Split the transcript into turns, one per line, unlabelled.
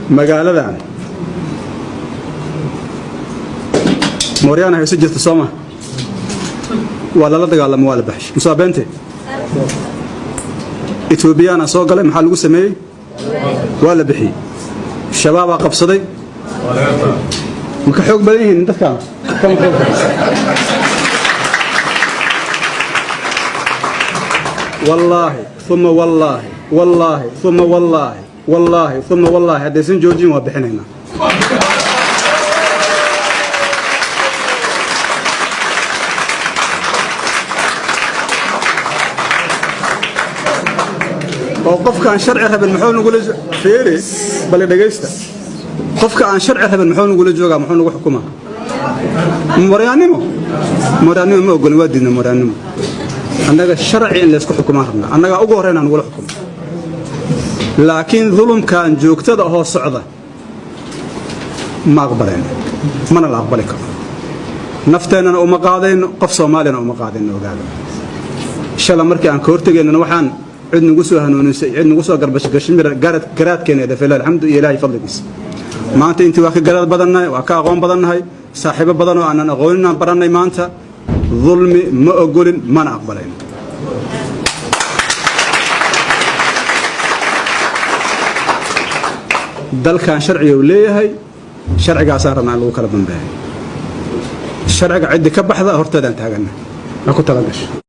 magaaladan Mooryaana hayso jirta Soomaa waa la dagaalamo waa la baxshay musaabeente Ethiopiana soo galay maxaa lagu sameeyay waa la bixiyay shabaab qabsaday ma ka xoog badan yihiin dadkan kan xoog والله ثم والله والله ثم والله والله ثم والله هديسن جورجين وبحنينا وقف كان شرعي ربن محو نقول فيري بل دغيستا قف كان شرعي ربن محو نقول جوغا محو نقول حكومه موريانيمو ما اوغل وادينا موريانيمو annaga sharci in la isku xukumaan rabna annaga ugu horeeyna wala xukum laakiin dhulumkan joogtada oo socda ma aqbaleen mana la aqbali karo nafteena uma qaadayno qof Soomaaliyeena uma qaadayno ogaada shala markii aan ka hortageenna waxaan cid nagu soo hanuunisay cid nagu soo garbashay gashmir garaadkeena dafay ilaahay fadligiisa maanta intii waa ka garaad badannahay waa ka aqoon badannahay saaxiibo badan oo aan aqoonin baranay maanta ظلمي ما أقولن ما نقبلين دل كان شرعي وليه هي شرعي قاصرنا على الوكالة بنبه الشرع قاعد يكبح ذا هرتدان تاجنا ما كنت أقدش